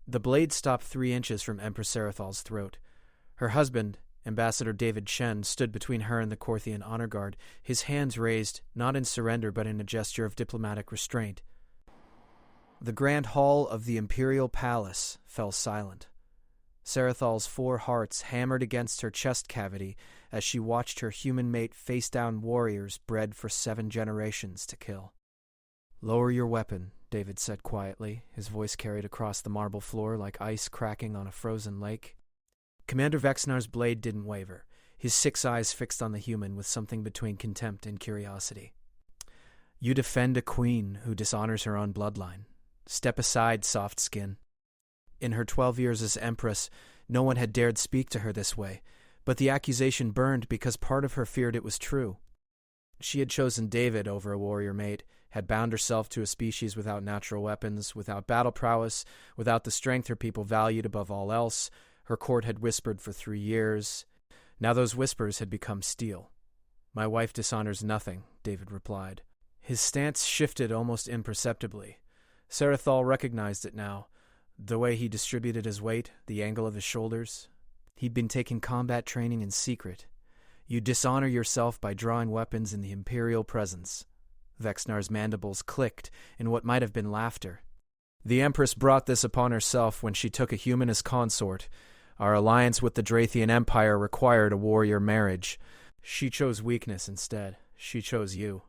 The blade stopped 3 inches from Empress Sarathal's throat. Her husband, Ambassador David Shen, stood between her and the Korthian honor guard, his hands raised, not in surrender but in a gesture of diplomatic restraint. The grand hall of the Imperial Palace fell silent. Sarathal's 4 hearts hammered against her chest cavity as she watched her human mate face down warriors bred for 7 generations to kill. "Lower your weapon," David said quietly, his voice carried across the marble floor like ice cracking on a frozen lake. Commander Vexnar's blade didn't waver, his 6 eyes fixed on the human with something between contempt and curiosity. "You defend a queen who dishonors her own bloodline. Step aside, soft skin." In her 12 years as Empress, no one had dared speak to her this way, but the accusation burned because part of her feared it was true. She had chosen David over a warrior mate, had bound herself to a species without natural weapons, without battle prowess, without the strength her people valued above all else. Her court had whispered for 3 years. Now those whispers had become steel. "My wife dishonors nothing," David replied. His stance shifted almost imperceptibly. Sarathal recognized it now. The way he distributed his weight, the angle of his shoulders. He'd been taking combat training in secret. "You dishonor yourself by drawing weapons in the Imperial presence." Vexnar's mandibles clicked in what might have been laughter. "The Empress brought this upon herself when she took a human as consort. Our alliance with the Drathian Empire required a warrior marriage. She chose weakness instead. She chose you."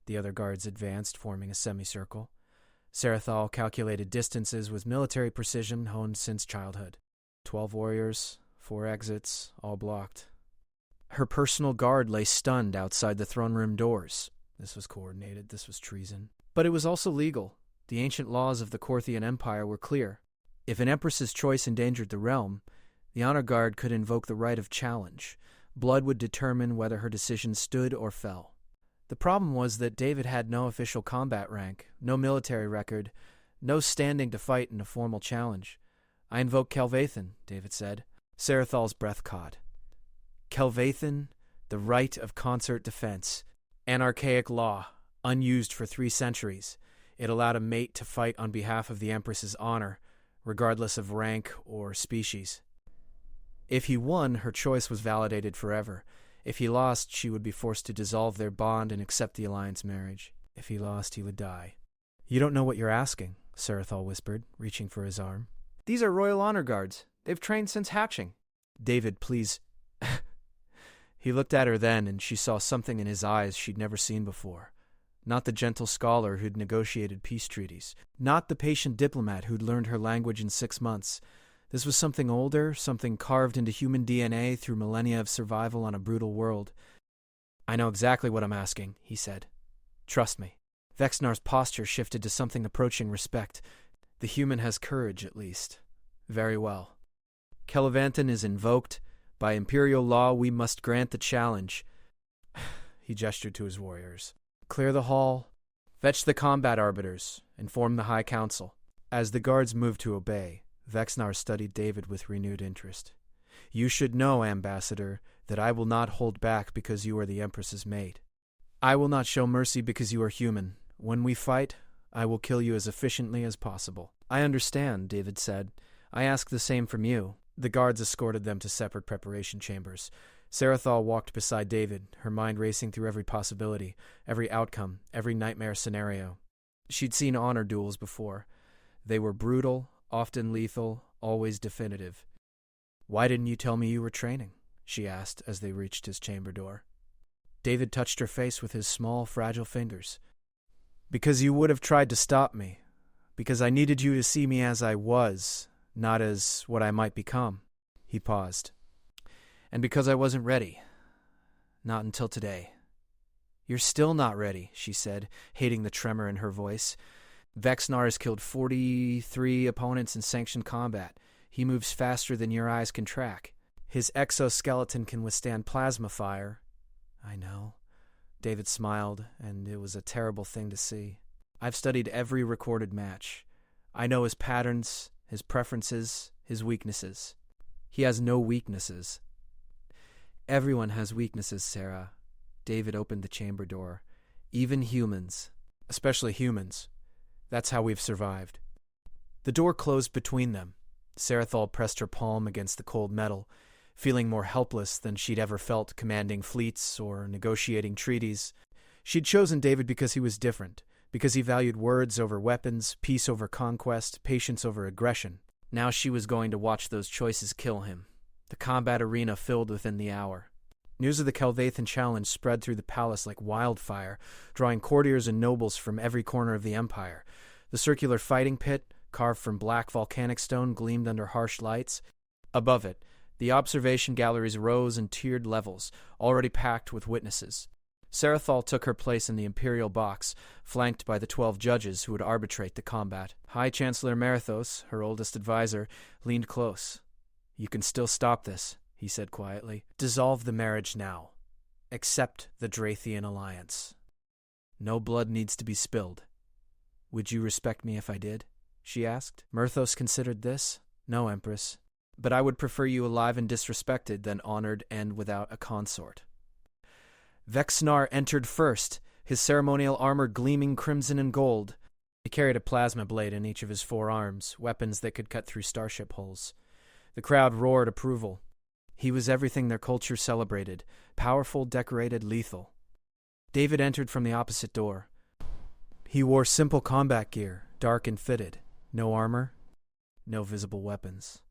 The other guards advanced, forming a semicircle. Sarathal calculated distances with military precision honed since childhood. 12 warriors, 4 exits, all blocked. Her personal guard lay stunned outside the throne room doors. This was coordinated, this was treason. But it was also legal. The ancient laws of the Korthian Empire were clear. If an empress's choice endangered the realm, the honor guard could invoke the right of challenge. Blood would determine whether her decision stood or fell. The problem was that David had no official combat rank, no military record, no standing to fight in a formal challenge. "I invoke Kelvathan," David said. Sarathal's breath caught. Kelvathan, the right of concert defense. An archaic law, unused for 3 centuries. It allowed a mate to fight on behalf of the Empress's honor, regardless of rank or species. If he won, her choice was validated forever. If he lost, she would be forced to dissolve their bond and accept the alliance marriage. If he lost, he would die. "You don't know what you're asking," Sarathal whispered, reaching for his arm. "These are royal honor guards. They've trained since hatching." "David, please." He looked at her then, and she saw something in his eyes she'd never seen before. Not the gentle scholar who'd negotiated peace treaties. Not the patient diplomat who'd learned her language in 6 months. This was something older, something carved into human DNA through millennia of survival on a brutal world. "I know exactly what I'm asking," he said. "Trust me." Vexnar's posture shifted to something approaching respect. "The human has courage, at least." "Very well. Kelvathan is invoked. By imperial law, we must grant the challenge." He gestured to his warriors. "Clear the hall. Fetch the combat arbiters. Inform the High Council." As the guards moved to obey, Vexnar studied David with renewed interest. "You should know, Ambassador, that I will not hold back because you are the Empress's mate. I will not show mercy because you are human. When we fight, I will kill you as efficiently as possible." "I understand," David said. "I ask the same from you." The guards escorted them to separate preparation chambers. Sarathal walked beside David, her mind racing through every possibility, every outcome, every nightmare scenario. She'd seen honor duels before. They were brutal, often lethal, always definitive. "Why didn't you tell me you were training?" she asked as they reached his chamber door. David touched her face with his small, fragile fingers. "Because you would have tried to stop me. Because I needed you to see me as I was, not as what I might become." He paused. "And because I wasn't ready. Not until today." "You're still not ready," she said, hating the tremor in her voice. "Vexnar has killed 43 opponents in sanctioned combat. He moves faster than your eyes can track. His exoskeleton can withstand plasma fire." "I know." David smiled, and it was a terrible thing to see. "I've studied every recorded match. I know his patterns, his preferences, his weaknesses. He has no weaknesses." "Everyone has weaknesses, Sarah." David opened the chamber door. "Even humans. Especially humans. That's how we've survived." The door closed between them. Sarathol pressed her palm against the cold metal, feeling more helpless than she'd ever felt commanding fleets or negotiating treaties. She'd chosen David because he was different, because he valued words over weapons, peace over conquest, patience over aggression. Now she was going to watch those choices kill him. The combat arena filled within the hour. News of the Kelvathan challenge spread through the palace like wildfire, drawing courtiers and nobles from every corner of the empire. The circular fighting pit, carved from black volcanic stone, gleamed under harsh lights. Above it, the observation galleries rose in tiered levels, already packed with witnesses. Sarathol took her place in the imperial box, flanked by the 12 judges who would arbitrate the combat. High Chancellor Marathos, her oldest advisor, leaned close. "You can still stop this," he said quietly. "Dissolve the marriage now. Accept the Drathian alliance. No blood needs to be spilled." "Would you respect me if I did?" she asked. Marathos considered this. "No, Empress. But I would prefer you alive and disrespected than honored and without a consort." Vexnar entered first, his ceremonial armor gleaming crimson and gold. He carried a plasma blade in each of his 4 arms, weapons that could cut through starship hulls. The crowd roared approval. He was everything their culture celebrated: powerful, decorated, lethal. David entered from the opposite door. He wore simple combat gear, dark and fitted. No armor, no visible weapons.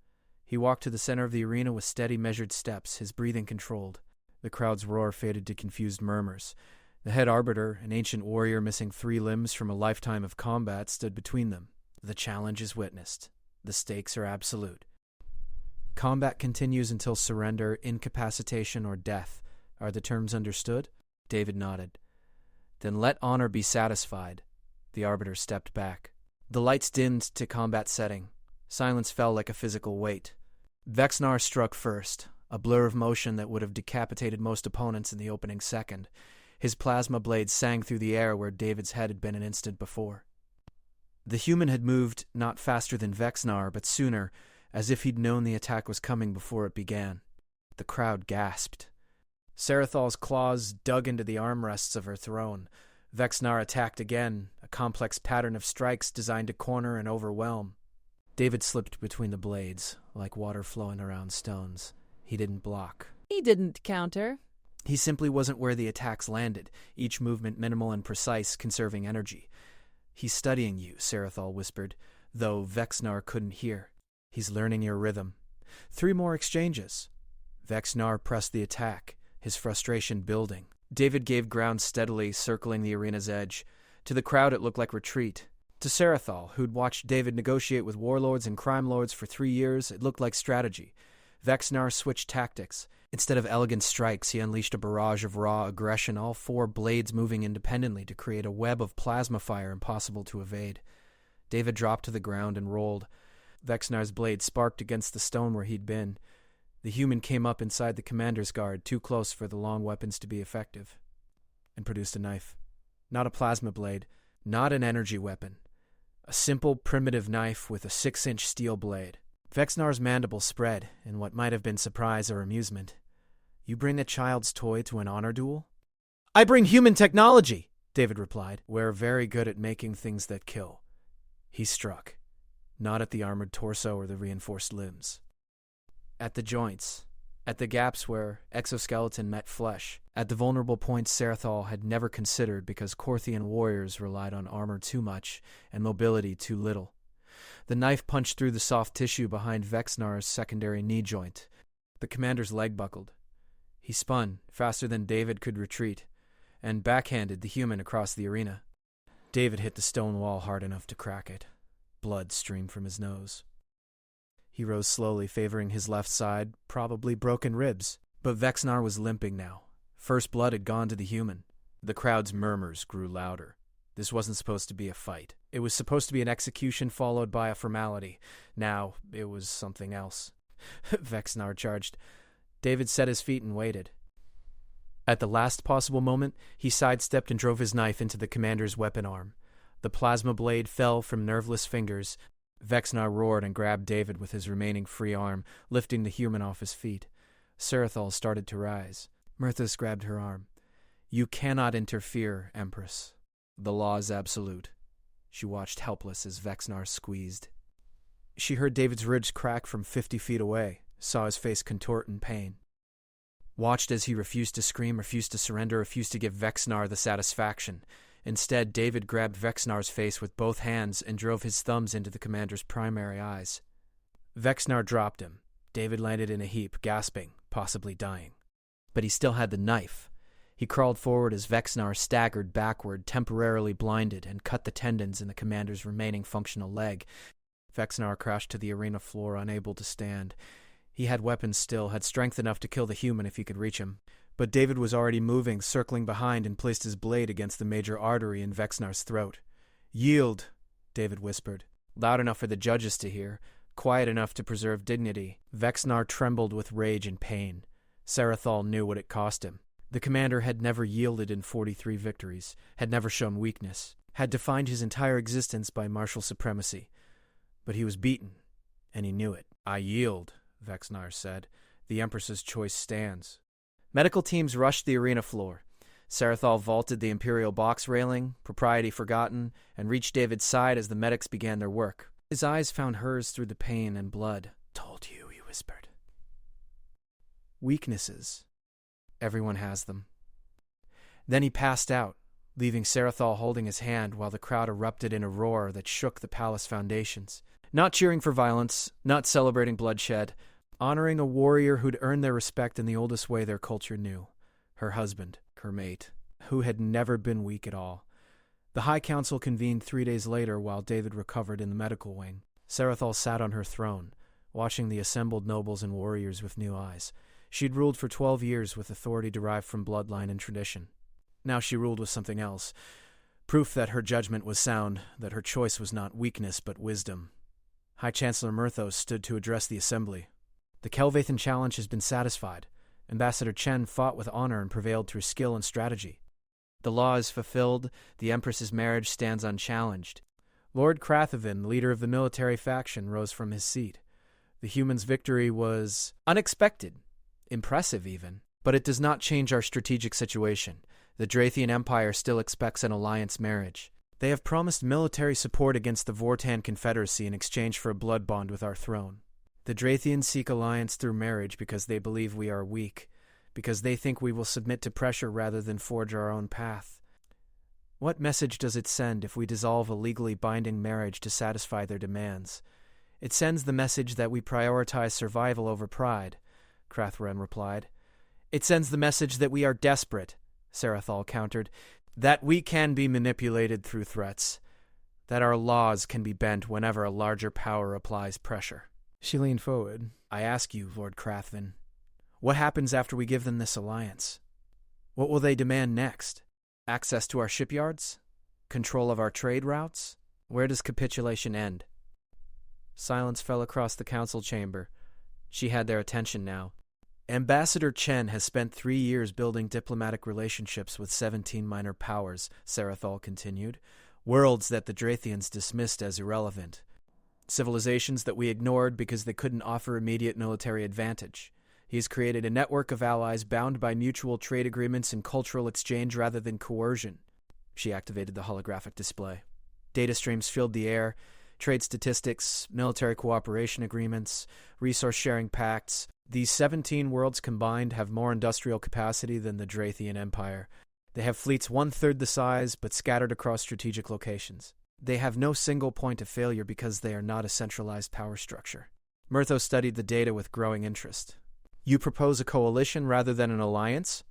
He walked to the center of the arena with steady, measured steps, his breathing controlled. The crowd's roar faded to confused murmurs. The head arbiter, an ancient warrior missing 3 limbs from a lifetime of combat, stood between them. The challenge is witnessed. The stakes are absolute. Combat continues until surrender, incapacitation, or death. Are the terms understood? David nodded. Then let honor be satisfied. The arbiter stepped back. The lights dimmed to combat setting. Silence fell like a physical weight. Vexnar struck first, a blur of motion that would have decapitated most opponents in the opening second. His plasma blade sang through the air where David's head had been an instant before. The human had moved not faster than Vexnar, but sooner, as if he'd known the attack was coming before it began. The crowd gasped. Sarathal's claws dug into the armrests of her throne. Vexnar attacked again, a complex pattern of strikes designed to corner and overwhelm. David slipped between the blades, like water flowing around stones. He didn't block. He didn't counter. He simply wasn't where the attacks landed, each movement minimal and precise, conserving energy. "He's studying you," Sarathal whispered, though Vexnar couldn't hear. "He's learning your rhythm." 3 more exchanges. Vexnar pressed the attack, his frustration building. David gave ground steadily, circling the arena's edge. To the crowd it looked like retreat. To Sarathal, who'd watched David negotiate with warlords and crime lords for 3 years, it looked like strategy. Vexnar switched tactics. Instead of elegant strikes, he unleashed a barrage of raw aggression, all 4 blades moving independently to create a web of plasma fire impossible to evade. David dropped to the ground and rolled. Vexnar's blade sparked against the stone where he'd been. The human came up inside the commander's guard, too close for the long weapons to be effective, and produced a knife. Not a plasma blade, not an energy weapon. A simple, primitive knife with a 6-inch steel blade. Vexnar's mandible spread in what might have been surprise or amusement. "You bring a child's toy to an honor duel?" "I bring human technology," David replied. "We're very good at making things that kill." He struck, not at the armored torso or the reinforced limbs. At the joints, at the gaps where exoskeleton met flesh, at the vulnerable points Sarathal had never considered because Korthian warriors relied on armor too much and mobility too little. The knife punched through the soft tissue behind Vexnar's secondary knee joint. The commander's leg buckled. He spun, faster than David could retreat, and backhanded the human across the arena. David hit the stone wall hard enough to crack it. Blood streamed from his nose. He rose slowly, favoring his left side, probably broken ribs. But Vexnar was limping now. First blood had gone to the human. The crowd's murmurs grew louder. This wasn't supposed to be a fight. It was supposed to be an execution followed by a formality. Now it was something else. Vexnar charged. David set his feet and waited. At the last possible moment, he sidestepped and drove his knife into the commander's weapon arm. The plasma blade fell from nerveless fingers. Vexnar roared and grabbed David with his remaining free arm, lifting the human off his feet. Sarathal started to rise. Myrthis grabbed her arm. "You cannot interfere, Empress. The law is absolute." She watched helpless as Vexnar squeezed. She heard David's ribs crack from 50 feet away, saw his face contort in pain. Watched as he refused to scream, refused to surrender, refused to give Vexnar the satisfaction. Instead, David grabbed Vexnar's face with both hands and drove his thumbs into the commander's primary eyes. Vexnar dropped him. David landed in a heap, gasping, possibly dying. But he still had the knife. He crawled forward as Vexnar staggered backward, temporarily blinded, and cut the tendons in the commander's remaining functional leg. Vexnar crashed to the arena floor, unable to stand. He had weapons still, had strength enough to kill the human if he could reach him. But David was already moving, circling behind, and placed his blade against the major artery in Vexnar's throat. "Yield," David whispered, loud enough for the judges to hear, quiet enough to preserve dignity. Vexnar trembled with rage and pain. Sarathol knew what it cost him. The commander had never yielded in 43 victories, had never shown weakness, had defined his entire existence by martial supremacy. But he was beaten, and he knew it. "I yield," Vexnar said. "The Empress's choice stands." Medical teams rushed the arena floor. Sarathol vaulted the Imperial box railing, propriety forgotten, and reached David's side as the medics began their work. His eyes found hers through the pain and blood. "Told you," he whispered. Weaknesses. Everyone has them. Then he passed out, leaving Sarathol holding his hand while the crowd erupted in a roar that shook the palace foundations. Not cheering for violence, not celebrating bloodshed, honoring a warrior who'd earned their respect in the oldest way their culture knew. Her husband, her mate, who had never been weak at all. The High Council convened 3 days later while David recovered in the medical wing. Sarathol sat on her throne, watching the assembled nobles and warriors with new eyes. She'd ruled for 12 years with authority derived from bloodline and tradition. Now she ruled with something else. Proof that her judgment was sound, that her choice was not weakness but wisdom. High Chancellor Murthos stood to address the assembly. The Kelvathan challenge has been satisfied. Ambassador Chen fought with honor and prevailed through skill and strategy. The law is fulfilled, the Empress's marriage stands unchallenged. Lord Krathavin, leader of the military faction, rose from his seat. The humans' victory was unexpected, impressive even, but it does not change our strategic situation. The Drathian Empire still expects an alliance marriage. They have promised military support against the Vortan Confederacy in exchange for a blood bond with our throne. The Drathians seek alliance through marriage because they believe we are weak, because they think we will submit to pressure rather than forge our own path. What message does it send if we dissolve a legally binding marriage to satisfy their demands? It sends the message that we prioritize survival over pride, Krathren replied. It sends the message that we are desperate, Sarathol countered, that we can be manipulated through threats, that our laws can be bent whenever a larger power applies pressure. She leaned forward. "I ask you, Lord Krathven, what happens after we give them this alliance? What will they demand next? Access to our shipyards? Control of our trade routes? Where does capitulation end?" Silence fell across the council chamber. She had their attention now. "Ambassador Chen has spent 3 years building diplomatic relationships with 17 minor powers," Sarathol continued. "Worlds that the Drathians dismissed as irrelevant. Civilizations that we ignored because they couldn't offer immediate military advantage. He has created a network of allies bound by mutual trade agreements and cultural exchange rather than coercion." She activated the holographic display. Data streams filled the air, trade statistics, military cooperation agreements, resource-sharing pacts. These 17 worlds combined have more industrial capacity than the Drathian Empire. They have fleets 1/3 the size, but scattered across strategic locations. They have no single point of failure because they are not a centralized power structure. Murtho studied the data with growing interest. "You propose a coalition rather than an alliance?"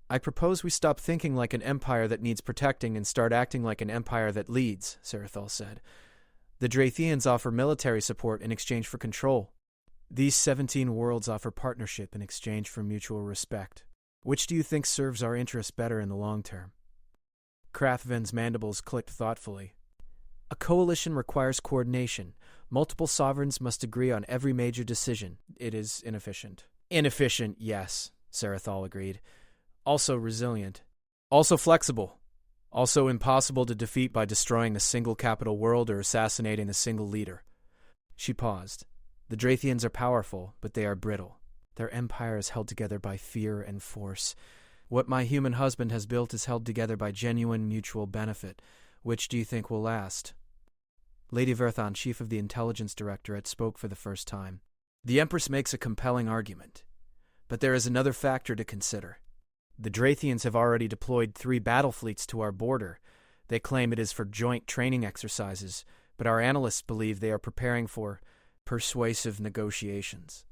"I propose we stop thinking like an empire that needs protecting and start acting like an empire that leads," Sarathol said. "The Drathians offer military support in exchange for control. These 17 worlds offer partnership in exchange for mutual respect. Which do you think serves our interests better in the long term?" Krathven's mandibles clicked thoughtfully. "A coalition requires coordination. Multiple sovereigns must agree on every major decision. It is inefficient." "Inefficient, yes," Sarathol agreed. "Also resilient. Also flexible. Also impossible to defeat by destroying a single capital world or assassinating a single leader." She paused. "The Drathians are powerful, but they are brittle. Their empire is held together by fear and force. What my human husband has built is held together by genuine mutual benefit. Which do you think will last?" Lady Verthon, chief of the Intelligence Directorate, spoke for the first time. The Empress makes a compelling argument, but there is another factor to consider. The Drathians have already deployed 3 battle fleets to our border. They claim it is for joint training exercises, but our analysts believe they are preparing for persuasive negotiations.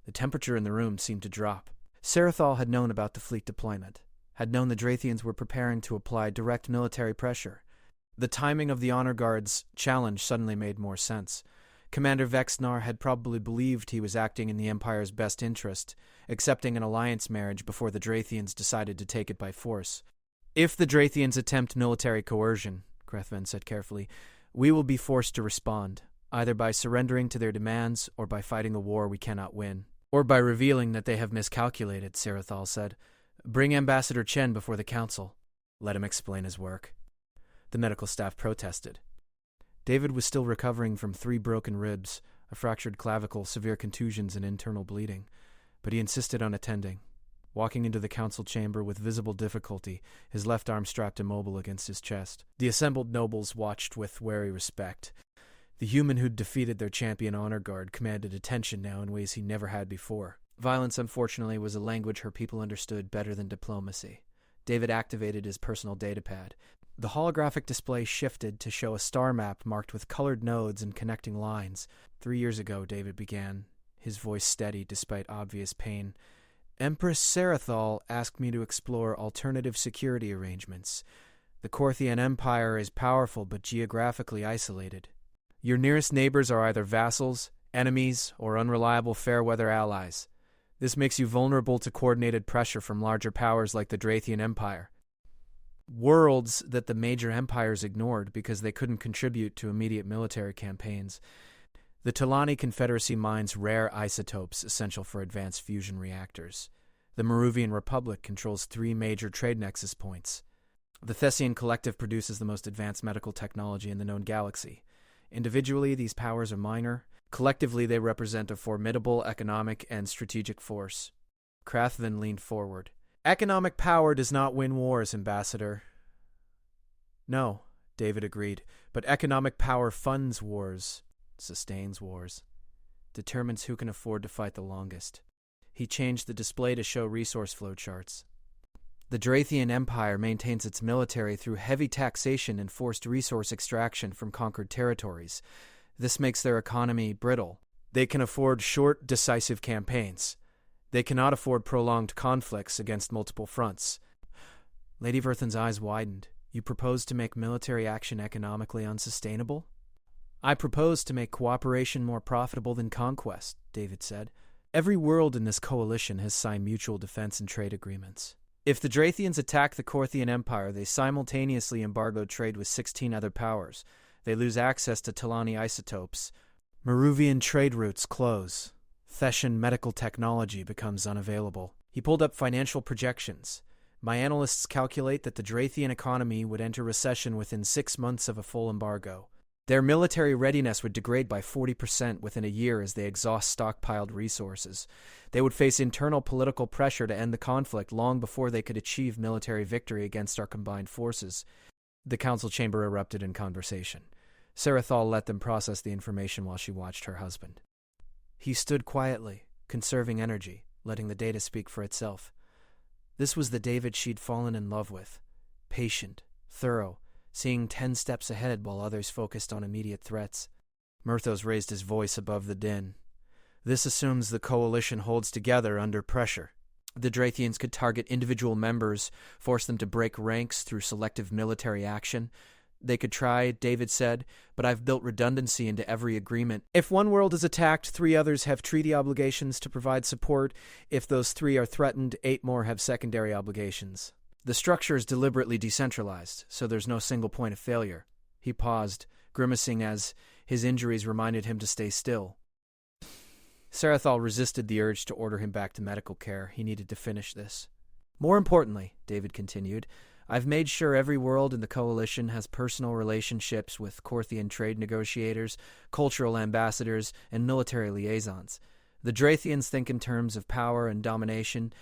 The temperature in the room seemed to drop. Sarathol had known about the fleet deployment, had known the Drathians were preparing to apply direct military pressure. The timing of the Honor Guard's challenge suddenly made more sense. Commander Vexnar had probably believed he was acting in the Empire's best interest, accepting an alliance marriage before the Drathians decided to take it by force. If the Drathians attempt military coercion, Krethven said carefully, we will be forced to respond, either by surrendering to their demands or by fighting a war we cannot win. Or by revealing that they have miscalculated, Sarathol said. Bring Ambassador Chen before the council. Let him explain his work. The medical staff protested. David was still recovering from 3 broken ribs, a fractured clavicle, severe contusions, and internal bleeding, but he insisted on attending. Walking into the council chamber with visible difficulty, his left arm strapped immobile against his chest. The assembled nobles watched with wary respect. The human who'd defeated their champion honor guard commanded attention now in ways he never had before. Violence, unfortunately, was a language her people understood better than diplomacy. David activated his personal datapad. The holographic display shifted to show a star map marked with colored nodes and connecting lines. 3 years ago, David began, his voice steady despite obvious pain. Empress Sarathol asked me to explore alternative security arrangements. The Korthian Empire is powerful but geographically isolated. Your nearest neighbors are either vassals, enemies, or unreliable fair-weather allies. This makes you vulnerable to coordinated pressure from larger powers like the Drathian Empire. Worlds that the major empires ignored because they couldn't contribute to immediate military campaigns. The Talani Confederacy mines rare isotopes essential for advanced fusion reactors. The Maruvian Republic controls 3 major trade nexus points. The Thessian Collective produces the most advanced medical technology in the known galaxy. Individually, these powers are minor. Collectively, they represent a formidable economic and strategic force. Krathven leaned forward. Economic power does not win wars, Ambassador. No, David agreed, but economic power funds wars, sustains wars, determines who can afford to fight the longest. He changed the display to show resource flow charts. The Drathian Empire maintains its military through heavy taxation and forced resource extraction from conquered territories. This makes their economy brittle. They can afford short, decisive campaigns. They cannot afford prolonged conflicts against multiple fronts. Lady Verthon's eyes widened. You propose to make military action economically unsustainable? I propose to make cooperation more profitable than conquest, David said. Every world in this coalition has signed mutual defense and trade agreements. If the Drathians attack the Korthian Empire, they simultaneously embargo trade with 16 other powers. They lose access to Talani isotopes. Maruvian trade routes close. Thessian medical technology becomes unavailable. He pulled up financial projections. My analysts calculate that the Drathian economy would enter recession within 6 months of a full embargo. Their military readiness would degrade by 40% within a year as they exhaust stockpiled resources. They would face internal political pressure to end the conflict long before they could achieve military victory against our combined forces. The council chamber erupted in conversation. Sarathol let them process the information while she watched her husband. He stood quietly, conserving energy, letting the data speak for itself. This was the David she'd fallen in love with. Patient, thorough, seeing 10 steps ahead while others focused on immediate threats. Murthos raised his voice above the din. This assumes the coalition holds together under pressure. The Drathians could target individual members, force them to break ranks through selective military action. They could try, David said, but I've built redundancy into every agreement. If one world is attacked, 3 others have treaty obligations to provide support. If those 3 are threatened, 8 more have secondary obligations. The structure is deliberately decentralized, so there's no single point of failure. He paused, grimacing as his injuries reminded him to stay still. Sarathol resisted the urge to order him back to medical care. He needed to finish this. More importantly, David continued, I've made sure every world in the coalition has personal relationships with Korthian trade negotiators, cultural ambassadors, and military liaisons. The Drathians think in terms of power and domination.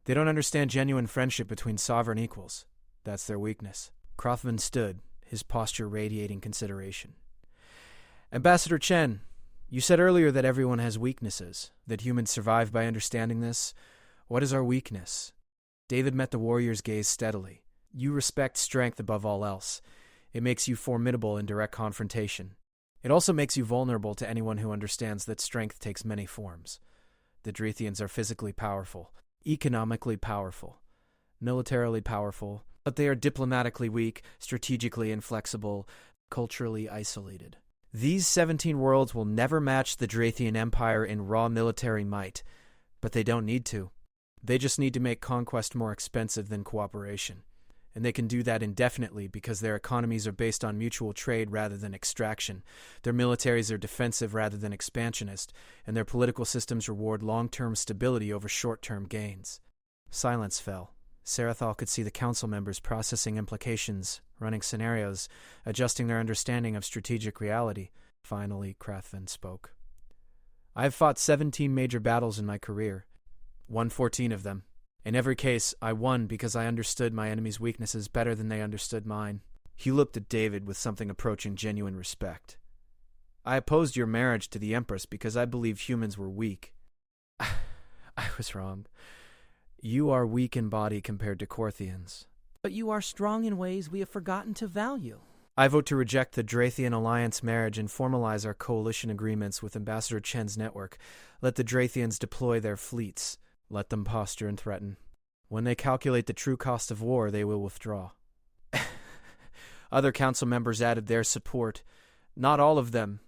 They don't understand genuine friendship between sovereign equals. That's their weakness. Krothven stood, his posture radiating consideration. Ambassador Chen, you said earlier that everyone has weaknesses, that humans survive by understanding this. What is our weakness? David met the warrior's gaze steadily. You respect strength above all else. It makes you formidable in direct confrontation. It also makes you vulnerable to anyone who understands that strength takes many forms. The Drethians are physically powerful, economically powerful, militarily powerful, but they are diplomatically weak, strategically inflexible, culturally isolated. These 17 worlds will never match the Drethian Empire in raw military might, but they don't need to. They just need to make conquest more expensive than cooperation. And they can do that indefinitely because their economies are based on mutual trade rather than extraction. Their militaries are defensive rather than expansionist, and their political systems reward long-term stability over short-term gains. Silence fell. Sarathal could see the council members processing implications, running scenarios, adjusting their understanding of strategic reality. Finally, Krathven spoke. I have fought 17 major battles in my career. Won 14 of them. In every case, I won because I understood my enemy's weaknesses better than they understood mine. He looked at David with something approaching genuine respect. I opposed your marriage to the Empress because I believed humans were weak. I was wrong. You are weak in body compared to Korthians. But you are strong in ways we have forgotten to value. I vote to reject the Drethian alliance marriage and formalize our coalition agreements with Ambassador Chen's network. Let the Drethians deploy their fleets. Let them posture and threaten. When they calculate the true cost of war, they will withdraw. Other council members added their support. Not all of them.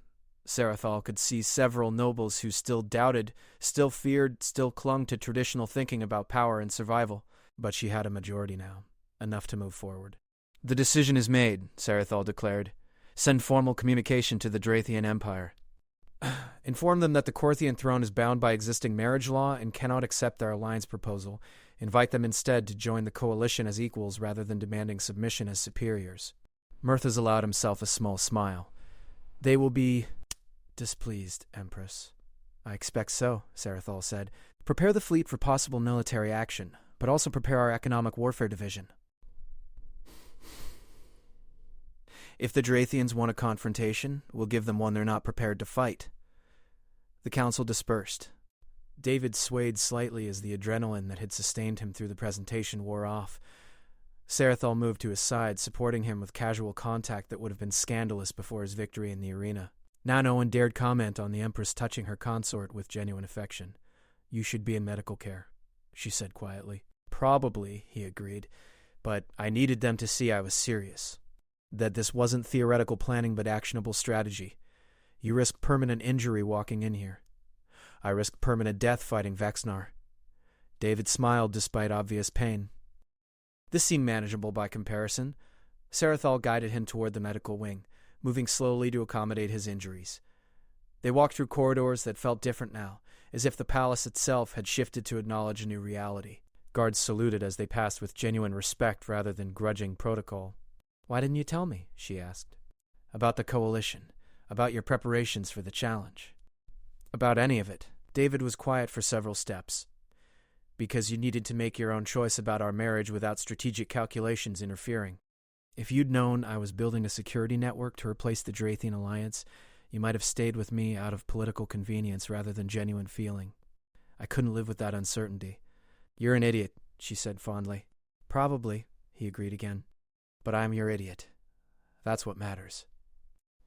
Sarathal could see several nobles who still doubted, still feared, still clung to traditional thinking about power and survival. But she had a majority now, enough to move forward. The decision is made, Sarathal declared. Send formal communication to the Drethian Empire. Inform them that the Korthian throne is bound by existing marriage law and cannot accept their alliance proposal. Invite them instead to join the coalition as equals rather than demanding submission as superiors. Mirthas allowed himself a small smile. They will be displeased, Empress. I expect so, Sarathal said. Prepare the fleet for possible military action, but also prepare our economic warfare division. If the Drethians want a confrontation, we'll give them one they're not prepared to fight. The council dispersed. David swayed slightly as the adrenaline that had sustained him through the presentation wore off. Sarathal moved to his side, supporting him with casual contact that would have been scandalous before his victory in the arena. Now no one dared comment on the Empress touching her consort with genuine affection. You should be in medical care, she said quietly. Probably, he agreed, but I needed them to see I was serious. That this wasn't theoretical planning but actionable strategy. You risk permanent injury walking in here. I risk permanent death fighting Vexnar. David smiled despite obvious pain. This seemed manageable by comparison. Sarathal guided him toward the medical wing, moving slowly to accommodate his injuries. They walked through corridors that felt different now, as if the palace itself had shifted to acknowledge a new reality. Guards saluted as they passed with genuine respect rather than grudging protocol. Why didn't you tell me? She asked. About the coalition. About your preparations for the challenge. About any of it. David was quiet for several steps. Because you needed to make your own choice about our marriage without strategic calculations interfering. If you'd known I was building a security network to replace the Drethian alliance, you might have stayed with me out of political convenience rather than genuine feeling. I couldn't live with that uncertainty. You're an idiot, she said fondly. Probably, he agreed again. But I'm your idiot. That's what matters.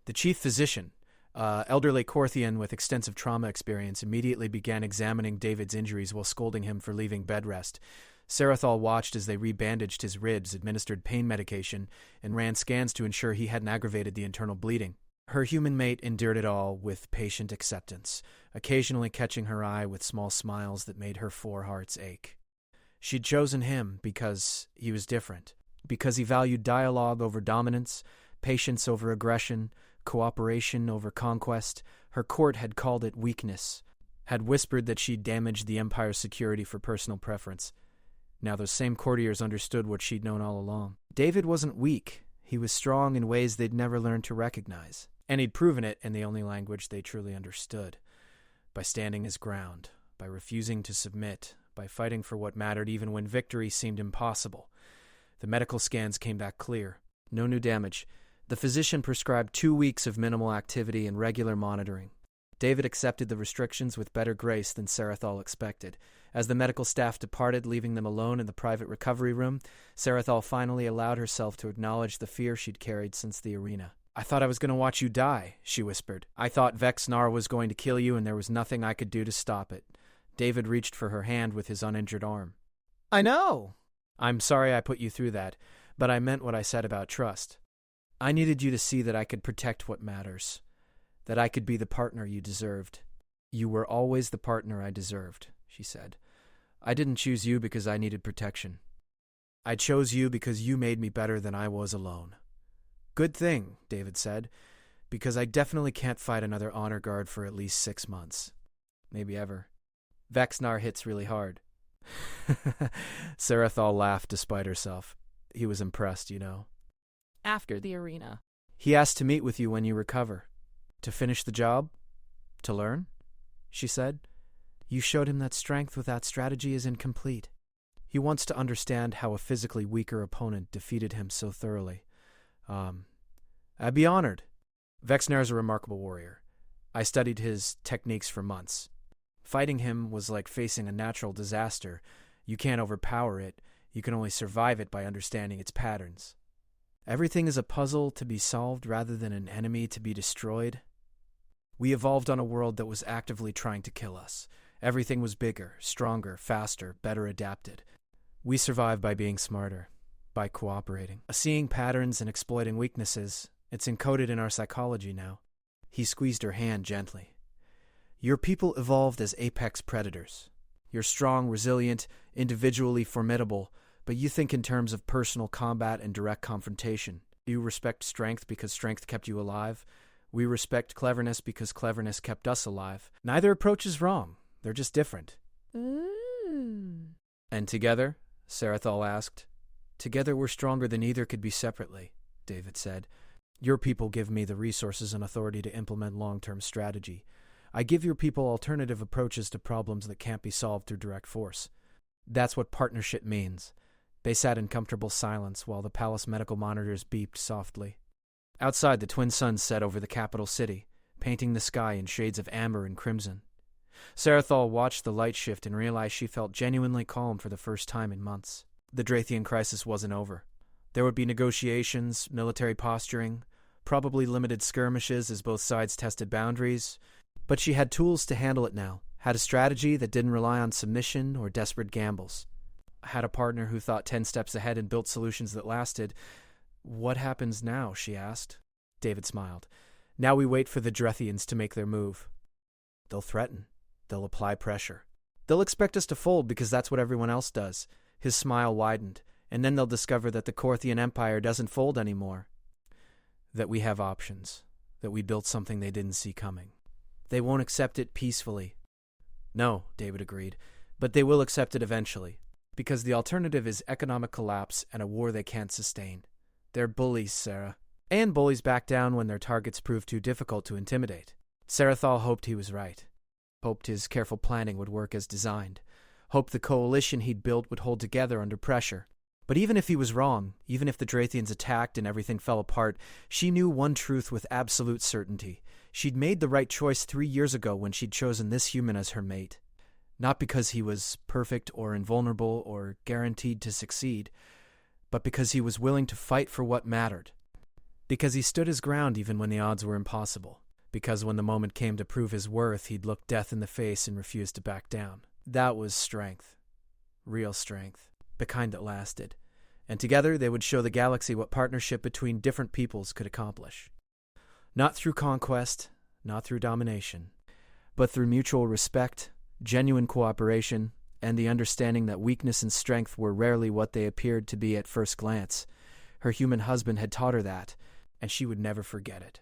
The chief physician, elderly Korthian with extensive trauma experience, immediately began examining David's injuries while scolding him for leaving bed rest. Sarathal watched as they rebandaged his ribs, administered pain medication, and ran scans to ensure he hadn't aggravated the internal bleeding. Her human mate endured it all with patient acceptance, occasionally catching her eye with small smiles that made her 4 hearts ache. She'd chosen him because he was different, because he valued dialogue over dominance, patience over aggression, cooperation over conquest. Her court had called it weakness, had whispered that she'd damaged the Empire's security for personal preference. Now those same courtiers understood what she'd known all along. David wasn't weak. He was strong in ways they'd never learned to recognize. And he'd proven it in the only language they truly understood. By standing his ground, by refusing to submit, by fighting for what mattered even when victory seemed impossible. The medical scans came back clear. No new damage. The physician prescribed 2 weeks of minimal activity and regular monitoring. David accepted the restrictions with better grace than Sarathol expected. As the medical staff departed, leaving them alone in the private recovery room, Sarathol finally allowed herself to acknowledge the fear she'd carried since the arena. "I thought I was going to watch you die," she whispered. "I thought Vexnar was going to kill you and there was nothing I could do to stop it." David reached for her hand with his uninjured arm. I know. "I'm sorry I put you through that, but I meant what I said about trust. I needed you to see that I could protect what matters, that I could be the partner you deserved. You were always the partner I deserved," she said. "I didn't choose you because I needed protection. I chose you because you made me better than I was alone." "Good thing," David said, "because I definitely can't fight another honor guard for at least 6 months. Maybe ever. Vexnar hits really hard." Sarathol laughed despite herself. He was impressed, you know. After the arena. "He asked to meet with you when you recover. To finish the job? To learn?" she said. "You showed him that strength without strategy is incomplete. He wants to understand how a physically weaker opponent defeated him so thoroughly. I'd be honored. Vexnar is a remarkable warrior. I studied his techniques for months. Fighting him was like facing a natural disaster. You can't overpower it. You can only survive it by understanding its patterns. Everything is a puzzle to be solved rather than an enemy to be destroyed. We evolved on a world that was actively trying to kill us. Everything was bigger, stronger, faster, better adapted. We survived by being smarter, by cooperating, seeing patterns and exploiting weaknesses. It's encoded in our psychology now." He squeezed her hand gently. "Your people evolved as apex predators. You're strong, resilient, individually formidable, but you think in terms of personal combat and direct confrontation. You respect strength because strength kept you alive. We respect cleverness because cleverness kept us alive. Neither approach is wrong. They're just different." "And together?" Sarathol asked. "Together we're stronger than either could be separately," David said. "Your people give me the resources and authority to implement long-term strategy. I give your people alternative approaches to problems that can't be solved through direct force. That's what partnership means." They sat in comfortable silence while the palace medical monitors beeped softly. Outside, the twin suns set over the capital city, painting the sky in shades of amber and crimson. Sarathol watched the light shift and realized she felt genuinely calm for the first time in months. The Drathian crisis wasn't over. There would be negotiations, military posturing, probably limited skirmishes as both sides tested boundaries, but she had tools to handle it now, had a strategy that didn't rely on submission or desperate gambles. Had a partner who thought 10 steps ahead and built solutions that lasted. "What happens now?" she asked. David smiled. "Now we wait for the Drathians to make their move. They'll threaten. They'll apply pressure. They'll expect us to fold because that's what everyone else does." His smile widened, and then they'll discover that the Korthian Empire doesn't fold anymore. That we have options. That we built something they didn't see coming. They won't accept it peacefully. "No," David agreed, "but they will accept it eventually. Because the alternative is economic collapse and a war they can't sustain. They're bullies, Sarah. And bullies back down when their targets prove too difficult to intimidate." Sarathol hoped he was right. Hoped his careful planning would work as designed. Hoped the coalition he'd built would hold together under pressure. But even if he was wrong, even if the Drathians attacked and everything fell apart, she knew one truth with absolute certainty. She'd made the right choice 3 years ago when she'd chosen this human as her mate. Not because he was perfect or invulnerable or guaranteed to succeed, but because he was willing to fight for what mattered. Because he stood his ground even when the odds were impossible. Because when the moment came to prove his worth, he'd look death in the face and refuse to back down. That was strength. Real strength. The kind that lasted. And together they would show the galaxy what partnership between different peoples could accomplish. Not through conquest, not through domination, but through mutual respect, genuine cooperation, and the understanding that weakness and strength were rarely what they appeared to be at first glance. Her human husband had taught her that, and she would never forget it.